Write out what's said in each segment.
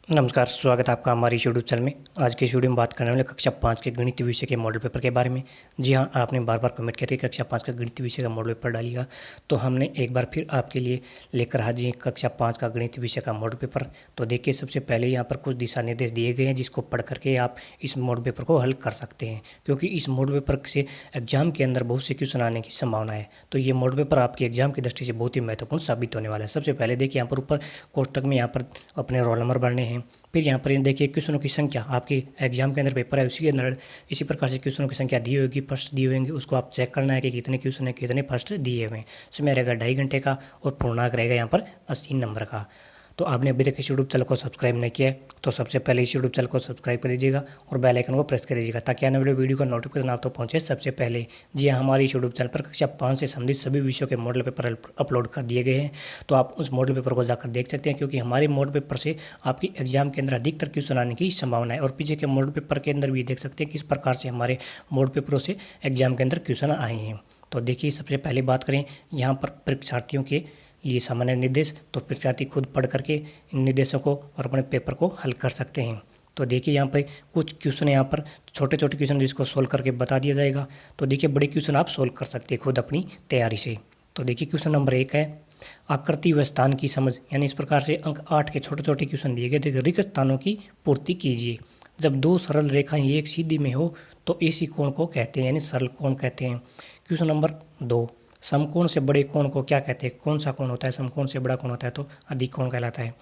नमस्कार, स्वागत है आपका हमारी यूट्यूब चैनल में। आज के इस वीडियो में बात करने वाले कक्षा 5 के गणित विषय के मॉडल पेपर के बारे में। जी हाँ, आपने बार बार कमेंट किया कि कक्षा 5 का गणित विषय का मॉडल पेपर डालिएगा, तो हमने एक बार फिर आपके लिए लेकर हाजिर हैं कक्षा 5 का गणित विषय का मॉडल पेपर। तो देखिए, सबसे पहले यहाँ पर कुछ दिशा निर्देश दिए गए हैं जिसको पढ़ करके आप इस मॉडल पेपर को हल कर सकते हैं, क्योंकि इस मॉडल पेपर से एग्जाम के अंदर बहुत से क्वेश्चन आने की संभावना है। तो ये मॉडल पेपर आपके एग्जाम की दृष्टि से बहुत ही महत्वपूर्ण साबित होने वाला है। सबसे पहले देखिए, यहाँ पर ऊपर कोष्टक में यहाँ पर अपने रोल नंबर भरने हैं। फिर यहाँ पर देखिए क्वेश्चनों की संख्या, आपके एग्जाम के अंदर पेपर है उसी के अंदर इसी प्रकार से क्वेश्चनों की संख्या दी होगी, प्रश्न दिए होंगे, उसको आप चेक करना है कि कितने क्वेश्चन है, कितने प्रश्न दिए हुए हैं। समय रहेगा 2.5 घंटे का और पूर्णांक रहेगा यहाँ पर 80 नंबर का। तो आपने अभी तक इस यूट्यूब चैनल को सब्सक्राइब नहीं किया है तो सबसे पहले इस यूट्यूब चैनल को सब्सक्राइब कर दीजिएगा और बेल आइकन को प्रेस कर दीजिएगा ताकि आने वाले वीडियो का नोटिफिकेशन आप तक पहुंचे सबसे पहले। जी हाँ, हमारे इस यूट्यूब चैनल पर कक्षा 5 से संबंधित सभी विषयों के मॉडल पेपर अपलोड कर दिए गए हैं, तो आप उस मॉडल पेपर को जाकर देख सकते हैं, क्योंकि हमारे मॉडल पेपर से आपकी एग्जाम के अंदर अधिकतर क्वेश्चन आने की संभावना है। और पीछे के मॉडल पेपर के अंदर भी देख सकते हैं किस प्रकार से हमारे मॉडल पेपरों से एग्जाम के अंदर क्वेश्चन आए हैं। तो देखिए, सबसे पहले बात करें यहाँ पर परीक्षार्थियों के लिए सामान्य निर्देश, तो परीक्षार्थी खुद पढ़ करके इन निर्देशों को और अपने पेपर को हल कर सकते हैं। तो देखिए, यहाँ पे कुछ क्वेश्चन यहाँ पर छोटे छोटे क्वेश्चन जिसको सोल्व करके बता दिया जाएगा। तो देखिए, बड़े क्वेश्चन आप सोल्व कर सकते हैं खुद अपनी तैयारी से। तो देखिए, क्वेश्चन नंबर 1 है आकृति व स्थान की समझ, यानी इस प्रकार से अंक 8 के छोटे छोटे क्वेश्चन दिए गए थे। रिक्त स्थानों की पूर्ति कीजिए। जब दो सरल रेखाएं एक सीधी में हो तो ऐसी कोण को कहते हैं, यानी सरल कोण कहते हैं। क्वेश्चन नंबर 2, समकोण से बड़े कोण को क्या कहते हैं? कौन सा कोण होता है? समकोण से बड़ा कोण होता है तो अधिक कोण कहलाता है।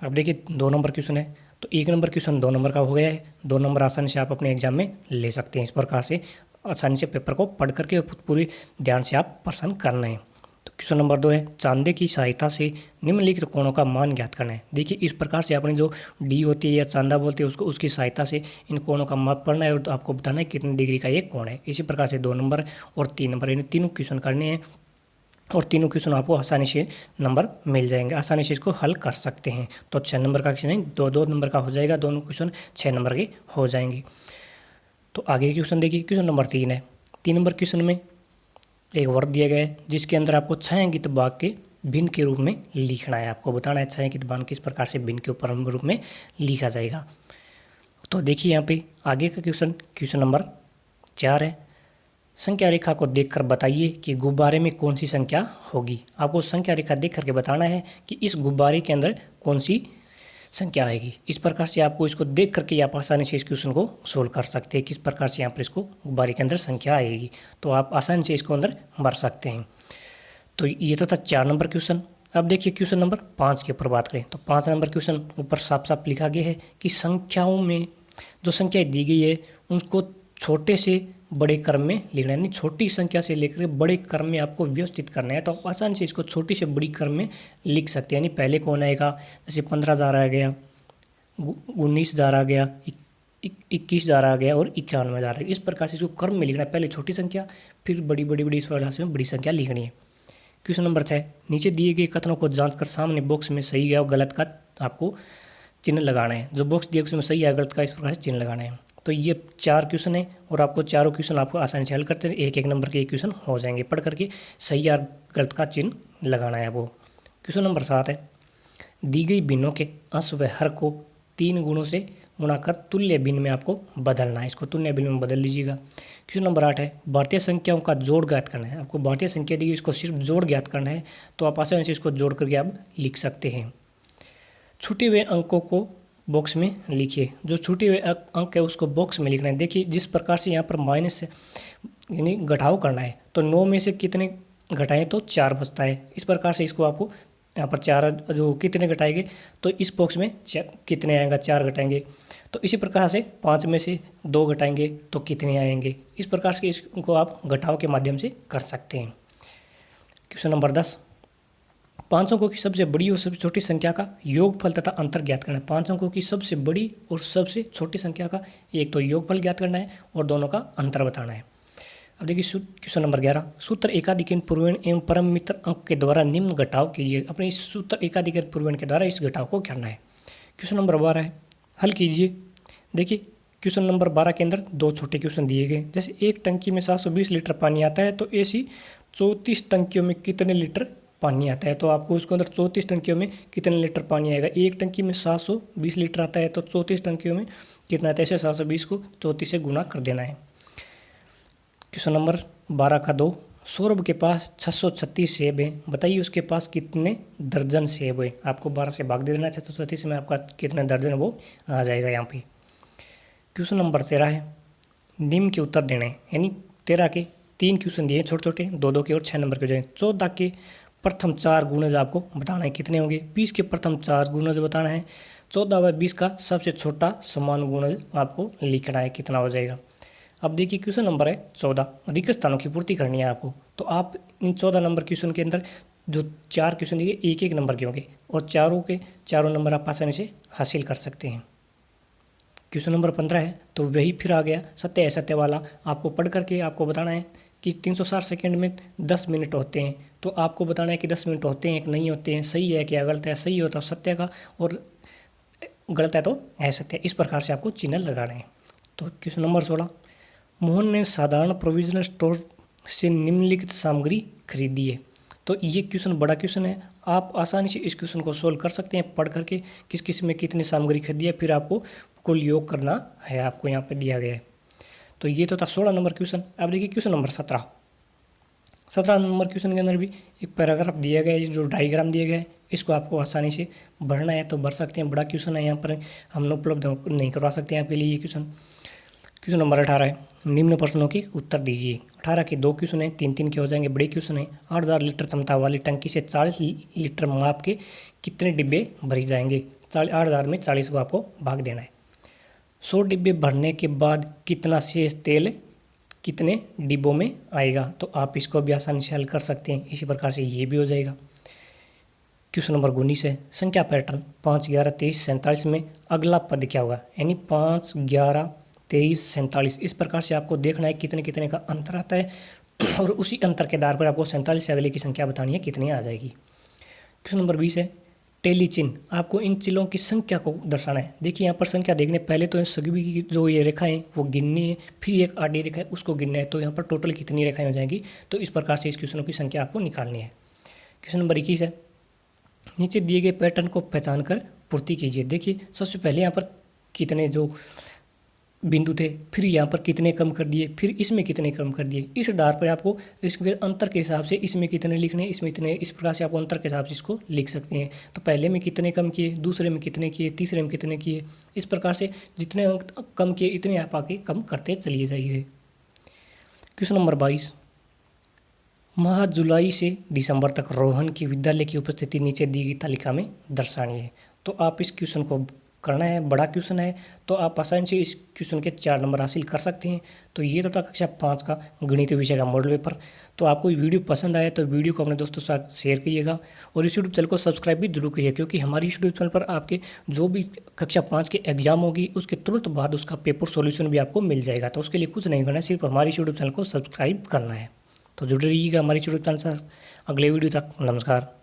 अब देखिए, 2 नंबर क्वेश्चन है, तो 1 नंबर क्वेश्चन 2 नंबर का हो गया है। 2 नंबर आसानी से आप अपने एग्जाम में ले सकते हैं। इस प्रकार से आसानी से पेपर को पढ़ करके पूरी ध्यान से आप प्रश्न करना है। तो क्वेश्चन नंबर 2 है चांदे की सहायता से निम्नलिखित कोणों का मान ज्ञात करना है। देखिए, इस प्रकार से आपने जो डी होती है या चांदा बोलते हैं उसको, उसकी सहायता से इन कोणों का माप पढ़ना है और तो आपको बताना है कितने डिग्री का ये कोण है। इसी प्रकार से 2 नंबर और 3 नंबर, इन तीनों क्वेश्चन करने हैं और तीनों क्वेश्चन आपको आसानी से नंबर मिल जाएंगे, आसानी से इसको हल कर सकते हैं। तो 6 नंबर का क्वेश्चन नहीं, 2 नंबर का हो जाएगा, दोनों क्वेश्चन 6 नंबर के हो जाएंगे। तो आगे क्वेश्चन देखिए, क्वेश्चन नंबर 3 है। 3 नंबर क्वेश्चन में एक वर्ग दिया गया है जिसके अंदर आपको छायांकित भाग के भिन्न के रूप में लिखना है। आपको बताना है छायांकित भाग किस प्रकार से भिन्न के ऊपर रूप में लिखा जाएगा। तो देखिए, यहाँ पे आगे का क्वेश्चन नंबर 4 है। संख्या रेखा को देखकर बताइए कि गुब्बारे में कौन सी संख्या होगी। आपको संख्या रेखा देख करके बताना है कि इस गुब्बारे के अंदर कौन सी संख्या आएगी। इस प्रकार से आपको इसको देख करके आप आसानी से इस क्वेश्चन को सोल्व कर सकते हैं, किस प्रकार से यहाँ पर इसको गुब्बारे के अंदर संख्या आएगी। तो आप आसानी से इसको अंदर भर सकते हैं। तो ये तो था 4 नंबर क्वेश्चन। अब देखिए, क्वेश्चन नंबर 5 के ऊपर बात करें तो 5 नंबर क्वेश्चन ऊपर साफ साफ लिखा गया है कि संख्याओं में जो संख्याएं दी गई है उनको छोटे से बड़े क्रम में लिखना है, यानी छोटी संख्या से लेकर बड़े क्रम में आपको व्यवस्थित करना है। तो आप आसानी से इसको छोटी से बड़ी क्रम में लिख सकते हैं। यानी पहले कौन आएगा, जैसे 15,000 आ गया, 19,000 आ गया, 21,000 आ गया और 91,000 आ गया। इस प्रकार से इसको क्रम में लिखना है, पहले छोटी संख्या फिर बड़ी बड़ी बड़ी, इस प्रकार से बड़ी संख्या लिखनी है। क्वेश्चन नंबर 6, नीचे दिए गए कथनों को जांचकर सामने बॉक्स में सही है और गलत का आपको चिन्ह लगाना है। जो बॉक्स दिया उसमें सही है गलत का इस प्रकार से चिन्ह लगाना है। तो ये 4 क्वेश्चन है और आपको चारों क्वेश्चन आपको आसानी से हल करते हैं, एक एक नंबर के एक क्वेश्चन हो जाएंगे। पढ़ करके सही और गलत का चिन्ह लगाना है आपको। क्वेश्चन नंबर 7 है दी गई भिन्नों के अंश व हर को 3 गुणों से गुणा कर तुल्य भिन्न में आपको बदलना है। इसको तुल्य भिन्न में बदल लीजिएगा। क्वेश्चन नंबर 8 है भारतीय संख्याओं का जोड़ ज्ञात करना है। आपको भारतीय संख्या दी गई, इसको सिर्फ जोड़ ज्ञात करना है, तो आप आसानी से इसको जोड़ करके आप लिख सकते हैं। छूटे हुए अंकों को बॉक्स में लिखिए। जो छूटे हुए अंक है उसको बॉक्स में लिखना है। देखिए, जिस प्रकार से यहाँ पर माइनस यानी घटाव करना है, तो 9 में से कितने घटाएं तो 4 बचता है। इस प्रकार से इसको आपको यहाँ पर 4 जो कितने घटाएंगे तो इस बॉक्स में कितने आएगा, 4 घटाएंगे। तो इसी प्रकार से 5 में से 2 घटाएंगे तो कितने आएंगे। इस प्रकार से इसको आप घटाव के माध्यम से कर सकते हैं। क्वेश्चन नंबर 10, 5 अंकों की सबसे बड़ी और सबसे छोटी संख्या का योगफल तथा अंतर ज्ञात करना है। 5 अंकों की सबसे बड़ी और सबसे छोटी संख्या का एक तो योगफल ज्ञात करना है और दोनों का अंतर बताना है। अब देखिए, क्वेश्चन नंबर 11, सूत्र एकाधिक पूर्वेण एवं परम मित्र अंक के द्वारा निम्न घटाव कीजिए। अपने इस सूत्र एकाधिक पूर्वेण के द्वारा इस घटाव को करना है। क्वेश्चन नंबर 12 है हल कीजिए। देखिए, क्वेश्चन नंबर 12 के अंदर 2 छोटे क्वेश्चन दिए गए, जैसे एक टंकी में 720 लीटर पानी आता है तो ऐसी 34 टंकियों में कितने लीटर पानी आता है, तो आपको उसके अंदर 34 टंकियों में कितने लीटर पानी आएगा। एक टंकी में 720 लीटर आता है, तो 34 टंकियों में कितना आता है, ऐसे 720 को 34 से गुना कर देना है। क्वेश्चन नंबर 12 का 2, सौरभ के पास 636 सेब हैं, बताइए उसके पास कितने दर्जन सेब है। आपको 12 से भाग दे देना है, 636 में आपका कितने दर्जन है वो आ जाएगा यहाँ पे। क्वेश्चन नंबर 13 है, निम्न के उत्तर देने, यानी 13 के 3 क्वेश्चन दिए छोटे छोटे, 2-2 के और 6 नंबर के हो जाएंगे। 14 के प्रथम 4 गुणज आपको बताना है कितने होंगे। 20 के प्रथम 4 गुणज बताना है। 14 व 20 का सबसे छोटा समान गुणज आपको लिखना है, कितना हो जाएगा। अब देखिए क्वेश्चन नंबर है 14, रिक्त स्थानों की पूर्ति करनी है आपको। तो आप इन 14 नंबर क्वेश्चन के अंदर जो 4 क्वेश्चन दिए 1-1 नंबर के होंगे और चारों के चारों नंबर आप आसानी से हासिल कर सकते हैं। क्वेश्चन नंबर 15 है, तो वही फिर आ गया सत्य असत्य वाला। आपको पढ़ करके आपको बताना है कि 360 सेकंड में 10 मिनट होते हैं, तो आपको बताना है कि 10 मिनट होते हैं कि नहीं होते हैं, सही है क्या गलत है। सही हो तो सत्य का और गलत है तो असत्य। इस प्रकार से आपको चिन्ह लगाना है। तो क्वेश्चन नंबर 16, मोहन ने साधारण प्रोविजनल स्टोर से निम्नलिखित सामग्री खरीदी है। तो ये क्वेश्चन बड़ा क्वेश्चन है, आप आसानी से इस क्वेश्चन को सोल्व कर सकते हैं पढ़ करके किस किस में कितनी सामग्री खरीदी है, फिर आपको कुल योग करना है, आपको यहाँ पे दिया गया है। तो ये तो था 16 नंबर क्वेश्चन। अब देखिए क्वेश्चन नंबर 17 नंबर क्वेश्चन के अंदर भी एक पैराग्राफ दिया गया है, जो डायग्राम दिया गया है, इसको आपको आसानी से भरना है तो भर सकते हैं। बड़ा क्वेश्चन है, यहाँ पर हम उपलब्ध नहीं करवा सकते हैं आपके लिए ये क्वेश्चन। क्वेश्चन नंबर 18 है, निम्न प्रश्नों के उत्तर दीजिए। 18 के 2 क्वेश्चन है, 3-3 के हो जाएंगे। बड़े क्वेश्चन है, 8000 लीटर क्षमता वाली टंकी से 40 लीटर माप के कितने डिब्बे भरी जाएंगे। 8000 में 40 को आपको भाग देना है। 100 डिब्बे भरने के बाद कितना शेष तेल कितने डिब्बों में आएगा। तो आप इसको भी आसानी से हल कर सकते हैं, इसी प्रकार से ये भी हो जाएगा। क्वेश्चन नंबर 19 है, संख्या पैटर्न 5, 11, 23, 47 में अगला पद क्या होगा, यानी 5, 11, 23, 47। इस प्रकार से आपको देखना है कितने कितने का अंतर आता है और उसी अंतर के आधार पर आपको 47 से अगले की संख्या बतानी है, कितनी आ जाएगी। क्वेश्चन नंबर 20 है, टेली चिन्ह, आपको इन चिन्हों की संख्या को दर्शाना है। देखिए यहाँ पर संख्या देखने पहले तो सभी की जो ये रेखा है वो गिननी है, फिर एक आडी रेखा है उसको गिनना है। तो यहाँ पर टोटल कितनी रेखाएं हो जाएंगी, तो इस प्रकार से इस क्वेश्चनों की संख्या आपको निकालनी है। क्वेश्चन नंबर 21 है, नीचे दिए गए पैटर्न को पहचान कर पूर्ति कीजिए। देखिए सबसे पहले यहाँ पर कितने जो बिंदु थे, फिर यहाँ पर कितने कम कर दिए, फिर इसमें कितने कम कर दिए। इस आधार पर आपको इसके अंतर के हिसाब से इसमें कितने लिखने, इसमें इतने, इस प्रकार से आप अंतर के हिसाब से इसको लिख सकते हैं। तो पहले में कितने कम किए, दूसरे में कितने किए, तीसरे में कितने किए, इस प्रकार से जितने अंक कम किए इतने आप आके कम करते चलिए जाइए। क्वेश्चन नंबर 22, माह जुलाई से दिसंबर तक रोहन की विद्यालय की उपस्थिति नीचे दी गई तालिका में दर्शानी है। तो आप इस क्वेश्चन को करना है, बड़ा क्वेश्चन है, तो आप आसानी से इस क्वेश्चन के 4 नंबर हासिल कर सकते हैं। तो ये तो था कक्षा 5 का गणित विषय का मॉडल पेपर। तो आपको ये वीडियो पसंद आया तो वीडियो को अपने दोस्तों के साथ शेयर करिएगा और इस यूट्यूब चैनल को सब्सक्राइब भी जरूर करिए, क्योंकि हमारी यूट्यूब चैनल पर आपके जो भी कक्षा 5 के एग्जाम होगी उसके तुरंत बाद उसका पेपर सॉल्यूशन भी आपको मिल जाएगा। तो उसके लिए कुछ नहीं करना, सिर्फ हमारी यूट्यूब चैनल को सब्सक्राइब करना है। तो जुड़े रहिएगा हमारी यूट्यूब चैनल से। अगले वीडियो तक नमस्कार।